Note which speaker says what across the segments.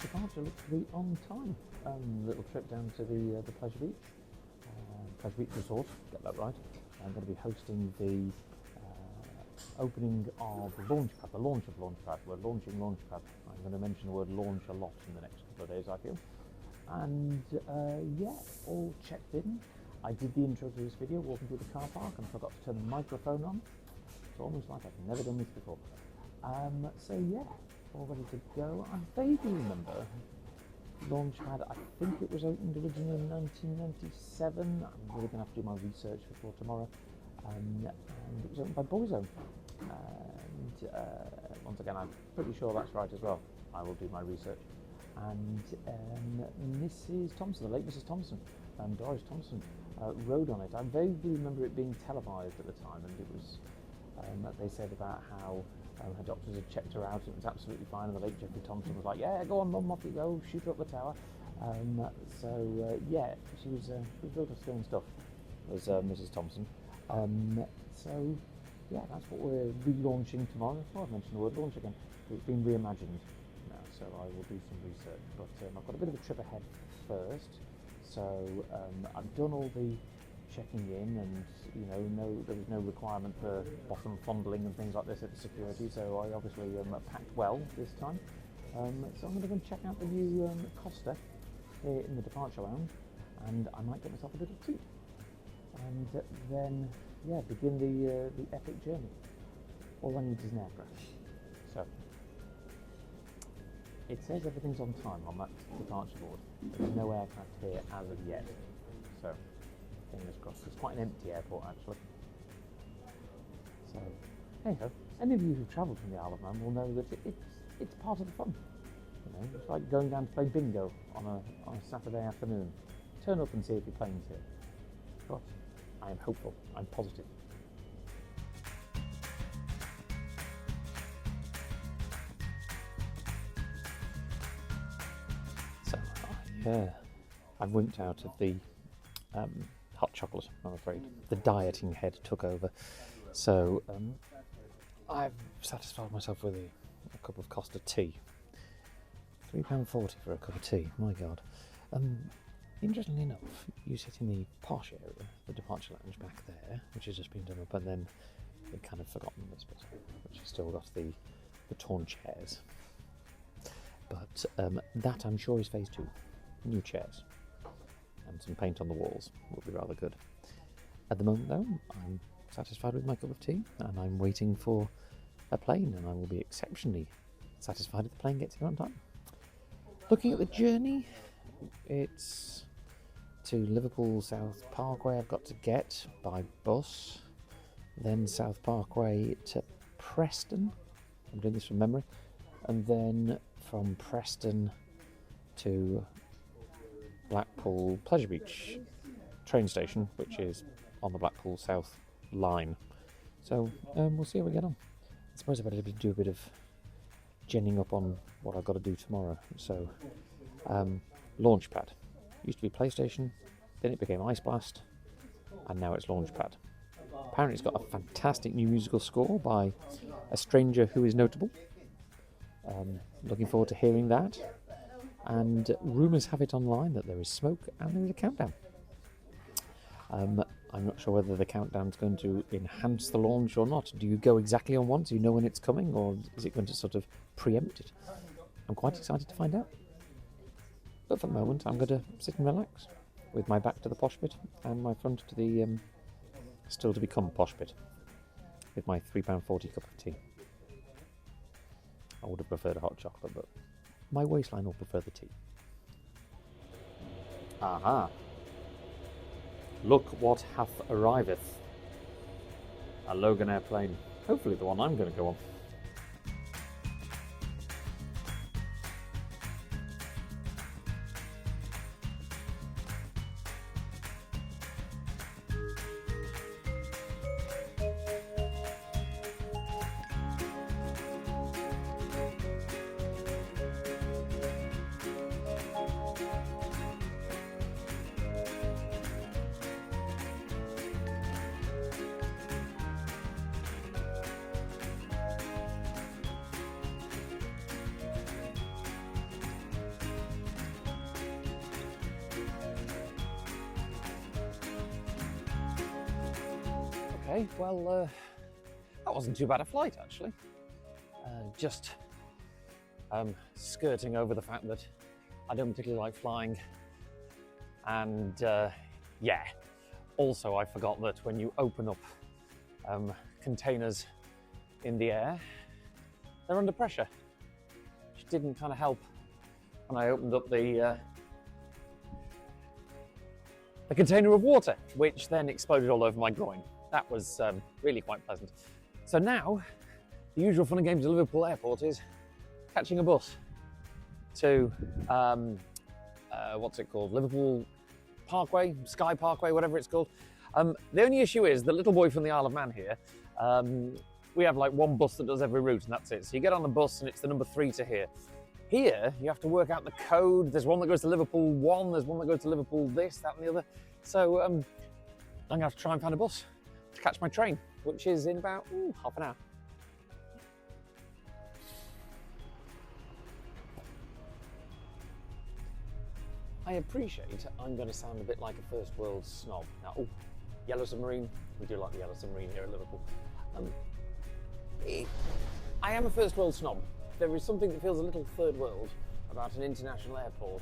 Speaker 1: departure looked to be on time. Little trip down to the Pleasure Beach Resort, get that right. I'm going to be hosting the opening of Launchpad, the launch of Launchpad. We're launching Launchpad. I'm going to mention the word launch a lot in the next couple of days, I feel. And yeah, all checked in. I did the intro to this video walking through the car park and forgot to turn the microphone on. It's almost like I've never done this before. So yeah, all ready to go. I vaguely remember Launchpad, I think it was opened originally in 1997. I'm really going to have to do my research before tomorrow. And it was opened by Boyzone. And once again, I'm pretty sure that's right as well. I will do my research. And Mrs. Thompson, the late Mrs. Thompson, Doris Thompson, rode on it. I vaguely remember it being televised at the time, and it was, they said about how her doctors had checked her out, and it was absolutely fine, and the late Jeffrey Thompson was like, yeah, go on mum, off you go, shoot her up the tower. Yeah, she was real stern stuff, was Mrs. Thompson. So yeah, that's what we're relaunching tomorrow. I've mentioned the word launch again. It's been reimagined now, so I will do some research, but I've got a bit of a trip ahead first. So I've done all the checking in, and there was no requirement for bottom fondling and things like this at the security, so I obviously packed well this time. So I'm going to go and check out the new Costa here in the departure lounge, and I might get myself a little treat, and then yeah, begin the epic journey. All I need is an aircraft. So it says everything's on time on that departure board. There's no aircraft here as of yet, so fingers crossed. It's quite an empty airport actually. So hey ho, any of you who've travelled from the Isle of Man will know that it's part of the fun. It's like going down to play bingo on a Saturday afternoon. Turn up and see if your plane's here. But I am hopeful. I'm positive. So I wimped out of the hot chocolate, I'm afraid. The dieting head took over. So I've satisfied myself with a cup of Costa tea. £3.40 for a cup of tea, my God. Interestingly enough, you sit in the posh area, the departure lounge back there, which has just been done up, and then they've kind of forgotten this bit, which has still got the torn chairs. But that, I'm sure, is phase 2. New chairs and some paint on the walls will be rather good. At the moment, though, I'm satisfied with my cup of tea, and I'm waiting for a plane, and I will be exceptionally satisfied if the plane gets here on time. Looking at the journey, it's to Liverpool South Parkway I've got to get by bus, then South Parkway to Preston, I'm doing this from memory, and then from Preston to Blackpool Pleasure Beach train station, which is on the Blackpool South line. So we'll see how we get on. I suppose I better do a bit of ginning up on what I've got to do tomorrow. So Launchpad used to be PlayStation, then it became Ice Blast, and now it's Launchpad. Apparently it's got a fantastic new musical score by a stranger who is notable. Looking forward to hearing that. And rumours have it online that there is smoke and there is a countdown. I'm not sure whether the countdown's going to enhance the launch or not. Do you go exactly on one so you know when it's coming, or is it going to sort of preempt it? I'm quite excited to find out. But for the moment, I'm going to sit and relax with my back to the posh bit and my front to the still to become posh bit with my £3.40 cup of tea. I would have preferred a hot chocolate, but my waistline will prefer the tea. Aha! Look what hath arriveth. A Logan airplane. Hopefully the one I'm going to go on. Okay, well, that wasn't too bad a flight, actually. Just skirting over the fact that I don't particularly like flying. And yeah, also I forgot that when you open up containers in the air, they're under pressure, which didn't kind of help when I opened up the container of water, which then exploded all over my groin. That was really quite pleasant. So now, the usual fun and games at Liverpool Airport is catching a bus to, what's it called? Liverpool Parkway, Sky Parkway, whatever it's called. The only issue is the little boy from the Isle of Man here, we have like one bus that does every route and that's it. So you get on the bus and it's the number 3 to here. Here, you have to work out the code. There's one that goes to Liverpool 1, there's one that goes to Liverpool this, that and the other. So I'm gonna have to try and find a bus to catch my train, which is in about half an hour. I appreciate I'm going to sound a bit like a first world snob. Now, yellow submarine, we do like the yellow submarine here at Liverpool. I am a first world snob. There is something that feels a little third world about an international airport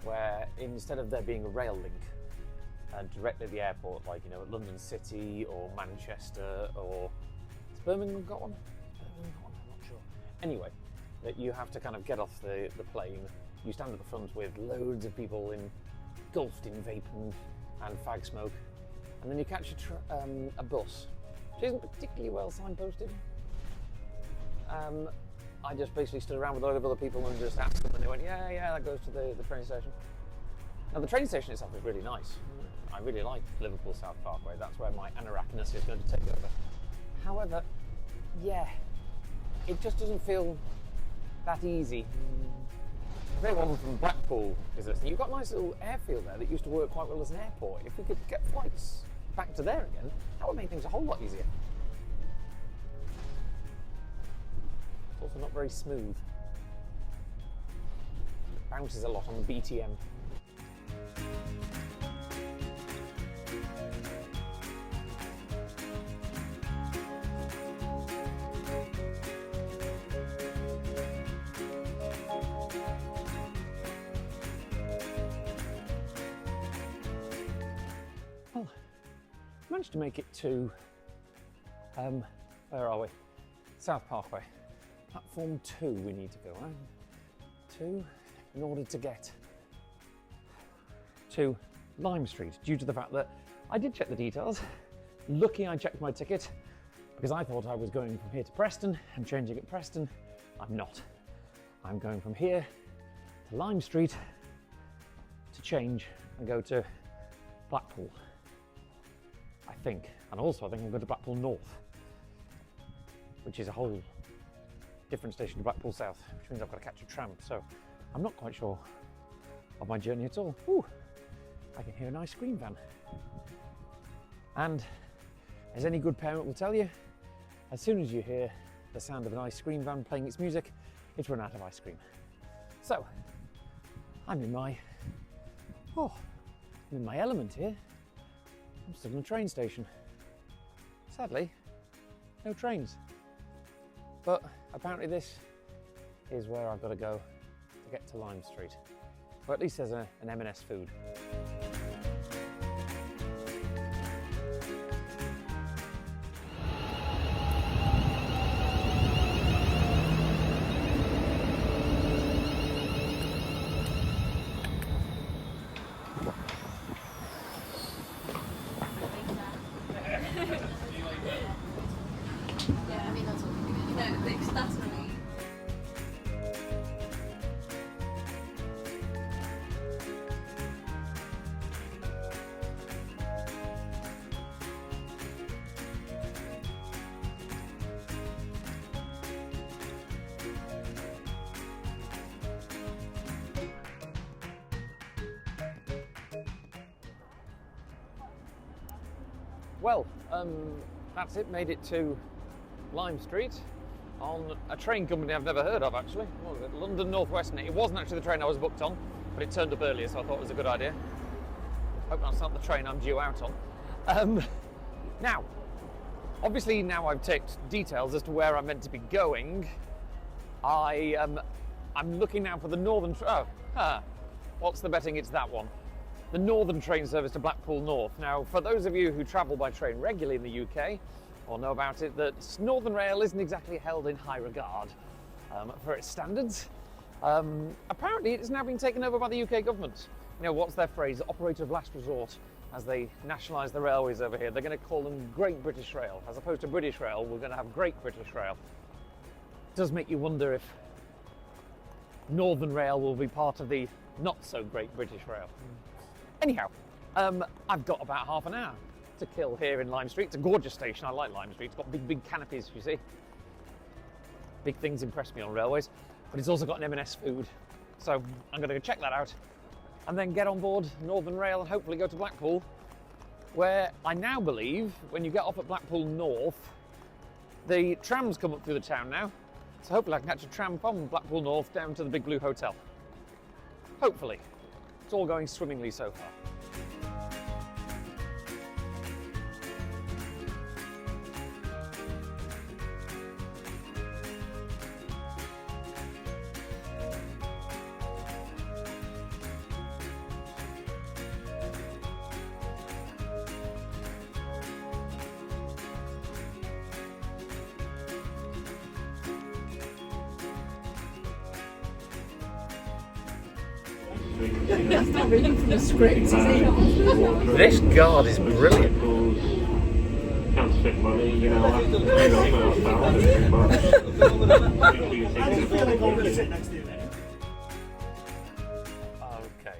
Speaker 1: where instead of there being a rail link directly at the airport, like, you know, at London City or Manchester or... Has Birmingham got one? I'm not sure. Anyway, that you have to kind of get off the plane. You stand at the front with loads of people engulfed in vape and fag smoke, and then you catch a bus, which isn't particularly well signposted. I just basically stood around with a load of other people and just asked them, and they went, yeah, that goes to the train station. Now, the train station itself is really nice. I really like Liverpool South Parkway. That's where my anorakness is going to take over. However, yeah, it just doesn't feel that easy. If anyone from Blackpool is listening, you've got a nice little airfield there that used to work quite well as an airport. If we could get flights back to there again, that would make things a whole lot easier. It's also not very smooth. It bounces a lot on the BTM. Well, managed to make it to, where are we? South Parkway. Platform 2 we need to go on. 2, in order to get to Lime Street, due to the fact that I did check the details. Lucky I checked my ticket, because I thought I was going from here to Preston and changing at Preston. I'm not. I'm going from here to Lime Street to change and go to Blackpool, I think. And also I think I'm going to Blackpool North, which is a whole different station to Blackpool South, which means I've got to catch a tram. So I'm not quite sure of my journey at all. Ooh, I can hear an ice cream van. And as any good parent will tell you, as soon as you hear the sound of an ice cream van playing its music, it's run out of ice cream. So I'm in my element here. I'm still in a train station. Sadly, no trains. But apparently this is where I've got to go to get to Lime Street. Or at least there's an M&S food. Well, that's it, made it to Lime Street on a train company I've never heard of, actually. What was it? London North Western. It wasn't actually the train I was booked on, but it turned up earlier, so I thought it was a good idea. Hope that's not the train I'm due out on. Now, Obviously, now I've checked details as to where I'm meant to be going. I'm looking now for the northern. What's the betting? It's that one. The northern train service to Blackpool North. Now, for those of you who travel by train regularly in the UK, or know about it, that Northern Rail isn't exactly held in high regard for its standards. Apparently, it's now been taken over by the UK government. You know, what's their phrase? Operator of last resort. As they nationalise the railways over here, they're going to call them Great British Rail. As opposed to British Rail, we're going to have Great British Rail. It does make you wonder if Northern Rail will be part of the not so great British Rail. Anyhow, I've got about half an hour to kill here in Lime Street. It's a gorgeous station. I like Lime Street. It's got big canopies, you see. Big things impress me on railways, but it's also got an M&S food. So I'm going to go check that out and then get on board Northern Rail and hopefully go to Blackpool, where I now believe when you get off at Blackpool North, the trams come up through the town now. So hopefully I can catch a tram from Blackpool North down to the Big Blue Hotel. Hopefully. It's all going swimmingly so far.
Speaker 2: That's not reading from the script, is it?
Speaker 1: This guard is brilliant.
Speaker 3: Counterfeit money, you know, I don't know about it,
Speaker 1: Okay,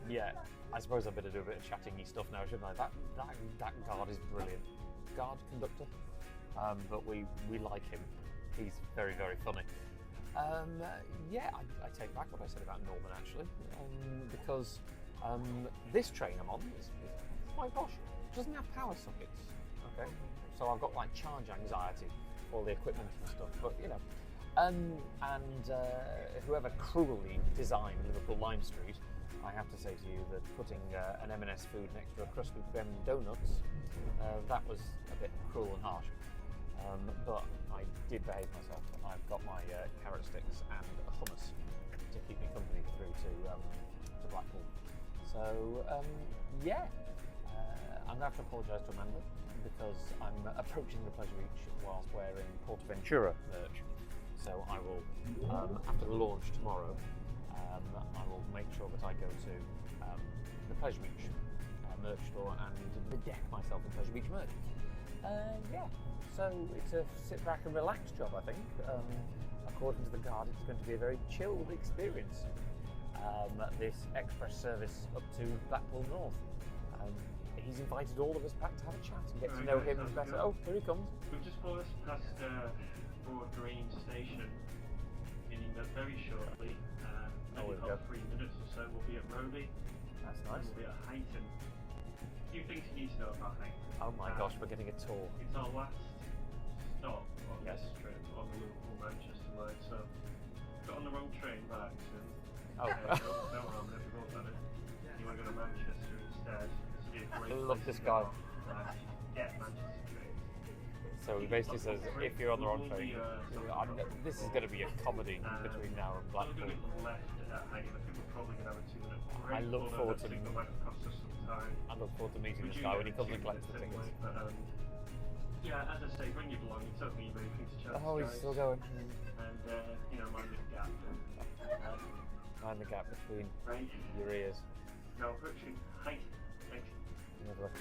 Speaker 1: yeah, I suppose I better do a bit of chatting-y stuff now, shouldn't I? That guard is brilliant. Guard conductor, but we like him. He's very funny. Yeah, I take back what I said about Northern actually, because this train I'm on is my gosh, it doesn't have power sockets. Okay, so I've got like charge anxiety for the equipment and stuff. But you know, and whoever cruelly designed Liverpool Lime Street, I have to say to you that putting an M&S food next to a crusty creme donuts, that was a bit cruel and harsh. But I did behave myself. I've got my carrot sticks and hummus to keep me company through to Blackpool. So yeah, I'm going to have to apologise to Amanda because I'm approaching the Pleasure Beach whilst wearing Portaventura merch. So I will, after the launch tomorrow, I will make sure that I go to the Pleasure Beach merch store and bedeck myself in Pleasure Beach merch. Yeah, so it's a sit back and relax job, I think. According to the guard, it's going to be a very chilled experience. This express service up to Blackpool North. He's invited all of us back to have a chat and get to know him better. Oh, here he comes.
Speaker 3: We've just passed Broad Green Station, meaning that very shortly,
Speaker 1: Oh,
Speaker 3: in about 3 minutes or so, we'll be at Roby.
Speaker 1: That's nice.
Speaker 3: We'll be at Heighton. A few things you need to know about Heighton.
Speaker 1: Oh my gosh, we're getting a tour.
Speaker 3: It's our last stop on
Speaker 1: Yes.
Speaker 3: this trip on the Liverpool-Manchester line, so got on the wrong train by accident.
Speaker 1: Oh.
Speaker 3: Don't harm it, we've all done it. You want to go to Manchester instead.
Speaker 1: I love this guy.
Speaker 3: Get Manchester train.
Speaker 1: So he basically says, if you're on the wrong train, this is going to be a comedy between now and
Speaker 3: We're
Speaker 1: Blackpool.
Speaker 3: going to the left at Heighton. I think we're probably going to have a 2-minute break.
Speaker 1: I look forward to
Speaker 3: I think that might cost us some time.
Speaker 1: I look forward to meeting this guy when he comes and collects the tickets.
Speaker 3: But, yeah, as I say, bring your belongings. Don't be very free to chat.
Speaker 1: Oh, he's still going.
Speaker 3: And you know, mind the gap.
Speaker 1: Mind the gap between
Speaker 3: Right.
Speaker 1: your ears.
Speaker 3: Now approaching Heighton.
Speaker 1: Lovely.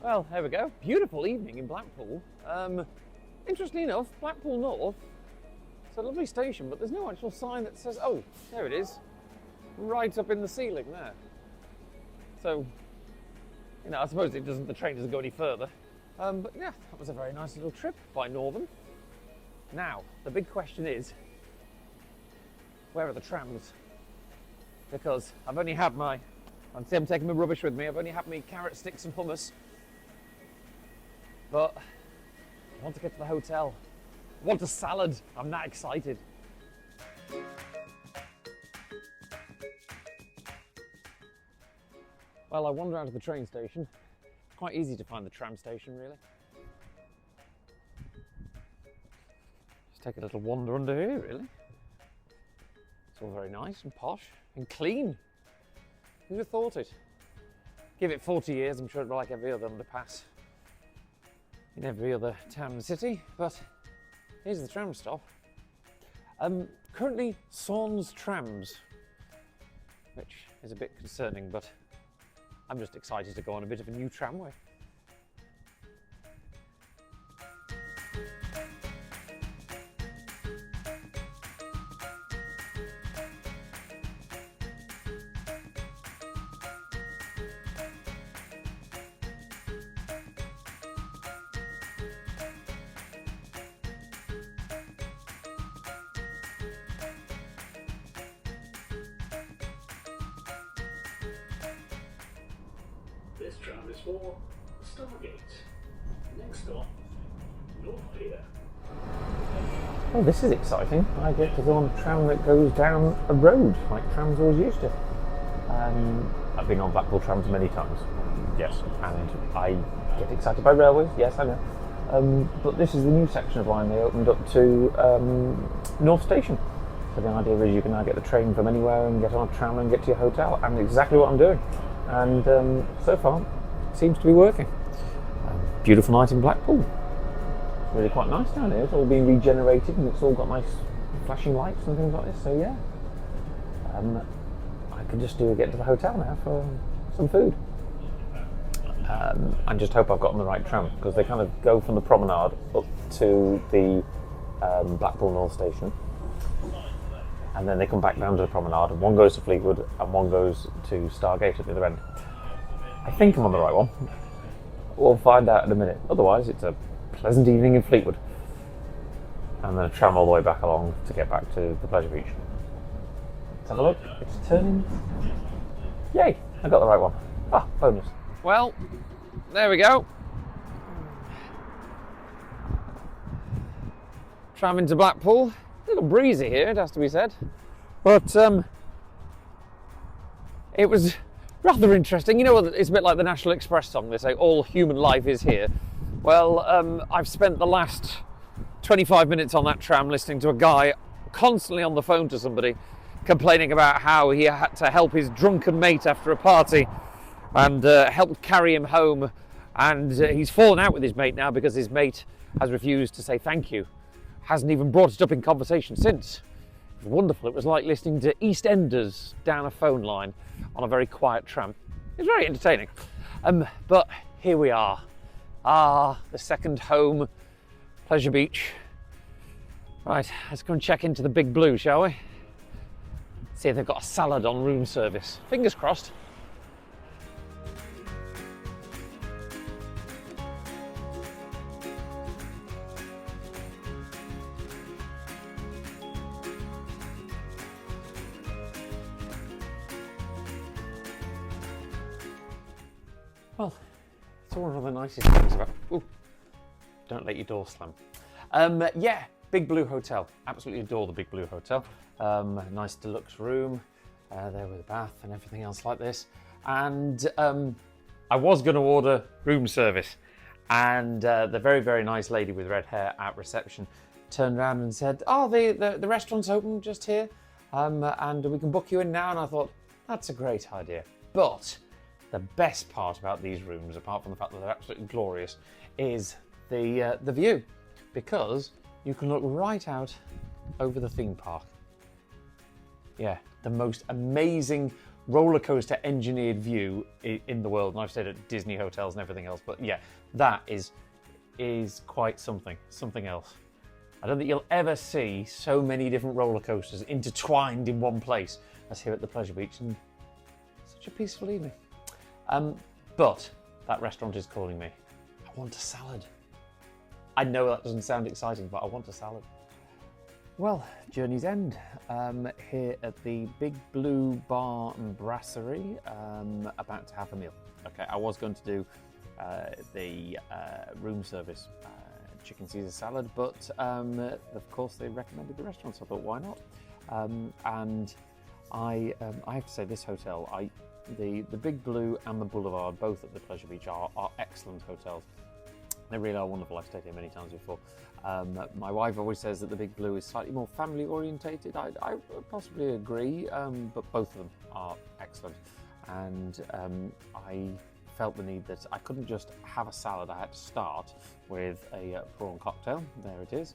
Speaker 1: Well, there we go. Beautiful evening in Blackpool. Interestingly enough, Blackpool North, it's a lovely station, but there's no actual sign that says, oh, there it is, right up in the ceiling there. So, you know, I suppose the train doesn't go any further. But yeah, that was a very nice little trip by Northern. Now, the big question is, where are the trams? Because I've only had I'm taking my rubbish with me, I've only had my carrot sticks and hummus. But I want to get to the hotel. I want a salad. I'm that excited. Well, I wander out of the train station. It's quite easy to find the tram station, really. Just take a little wander under here, really. It's all very nice and posh and clean. Who'd have thought it? Give it 40 years, I'm sure it'll be like every other underpass in every other town and city, but here's the tram stop. Currently sans trams, which is a bit concerning, but I'm just excited to go on a bit of a new tramway.
Speaker 4: This tram is for Stargate. Next stop, North Pier.
Speaker 1: Oh, this is exciting. I get to go on a tram that goes down a road, like trams always used to. I've been on Blackpool trams many times, yes, and I get excited by railways, yes, I know. But this is the new section of line they opened up to North Station. So the idea is you can now get the train from anywhere and get on a tram and get to your hotel, and exactly what I'm doing. And so far, it seems to be working. Beautiful night in Blackpool. It's really quite nice down here. It's all been regenerated and it's all got nice flashing lights and things like this. So yeah, I can just get to the hotel now for some food. And just hope I've got on the right tram, because they kind of go from the promenade up to the Blackpool North Station. And then they come back down to the promenade, and one goes to Fleetwood and one goes to Stargate at the other end. I think I'm on the right one. We'll find out in a minute. Otherwise, it's a pleasant evening in Fleetwood. And then a tram all the way back along to get back to the Pleasure Beach. Let's have a look. It's turning. Yay! I got the right one. Ah, bonus. Well, there we go. Tram into Blackpool. A little breezy here, it has to be said, but it was rather interesting. You know, it's a bit like the National Express song. They say all human life is here. Well, I've spent the last 25 minutes on that tram listening to a guy constantly on the phone to somebody complaining about how he had to help his drunken mate after a party and helped carry him home, and he's fallen out with his mate now because his mate has refused to say thank you. Hasn't even brought it up in conversation since. It was wonderful. It was like listening to EastEnders down a phone line on a very quiet tram. It was very entertaining. But here we are. The second home, Pleasure Beach. Right, let's go and check into the Big Blue, shall we? See if they've got a salad on room service. Fingers crossed. Well, it's one of the nicest things about... Ooh, don't let your door slam. Yeah, Big Blue Hotel. Absolutely adore the Big Blue Hotel. Nice deluxe room, there with a bath and everything else like this. And I was going to order room service, and the very, very nice lady with red hair at reception turned around and said, oh, the restaurant's open just here, and we can book you in now. And I thought, that's a great idea. But the best part about these rooms, apart from the fact that they're absolutely glorious, is the view, because you can look right out over the theme park. Yeah, the most amazing roller coaster engineered view in the world, and I've stayed at Disney hotels and everything else, but yeah, that is quite something else. I don't think you'll ever see so many different roller coasters intertwined in one place as here at the Pleasure Beach, and such a peaceful evening. But that restaurant is calling me. I want a salad. I know that doesn't sound exciting, but I want a salad. Well, journey's end. Here at the Big Blue Bar and Brasserie, about to have a meal. Okay, I was going to do the room service chicken Caesar salad, but of course they recommended the restaurant, so I thought, why not? And I have to say, this hotel, the Big Blue and the Boulevard, both at the Pleasure Beach, are excellent hotels. They really are wonderful. I've stayed here many times before. My wife always says that the Big Blue is slightly more family orientated. I possibly agree, but both of them are excellent. And I felt the need that I couldn't just have a salad. I had to start with a prawn cocktail. There it is.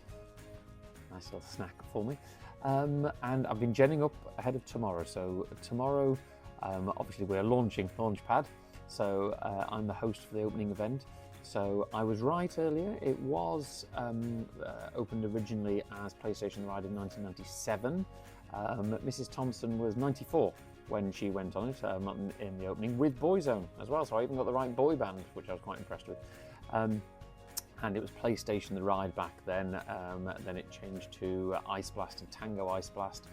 Speaker 1: Nice little snack for me. And I've been genning up ahead of tomorrow. So tomorrow, obviously we're launching Launchpad. So I'm the host for the opening event. So I was right earlier. It was opened originally as PlayStation Ride in 1997. Mrs. Thompson was 94 when she went on it in the opening, with Boyzone as well. So I even got the right boy band, which I was quite impressed with. And it was PlayStation the Ride back then. Then it changed to Ice Blast and Tango Ice Blast.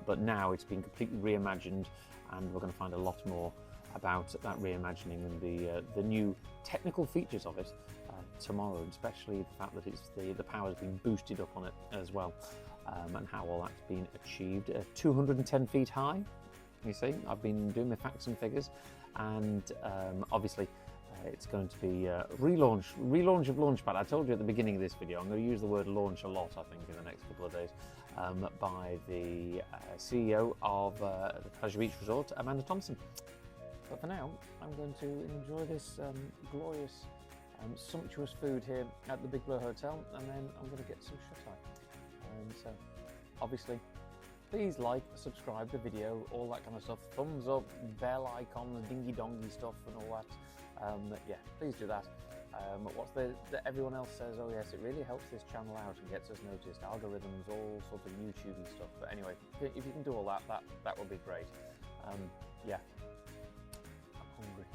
Speaker 1: But now it's been completely reimagined, and we're going to find a lot more about that reimagining and the new technical features of it tomorrow, and especially the fact that it's the power's been boosted up on it as well, and how all that's been achieved. 210 feet high, you see. I've been doing my facts and figures, and obviously it's going to be relaunch of Launchpad. I told you at the beginning of this video, I'm going to use the word launch a lot, I think, in the next couple of days, by the CEO of the Pleasure Beach Resort, Amanda Thompson. But for now, I'm going to enjoy this glorious, sumptuous food here at the Big Blue Hotel, and then I'm going to get some shut-eye. So, obviously, please like, subscribe the video, all that kind of stuff. Thumbs up, bell icon, the dingy-dongy stuff and all that. Yeah, please do that. What's everyone else says, oh yes, it really helps this channel out and gets us noticed. Algorithms, all sorts of YouTubey stuff. But anyway, if you can do all that, that would be great. Yeah. I'm hungry.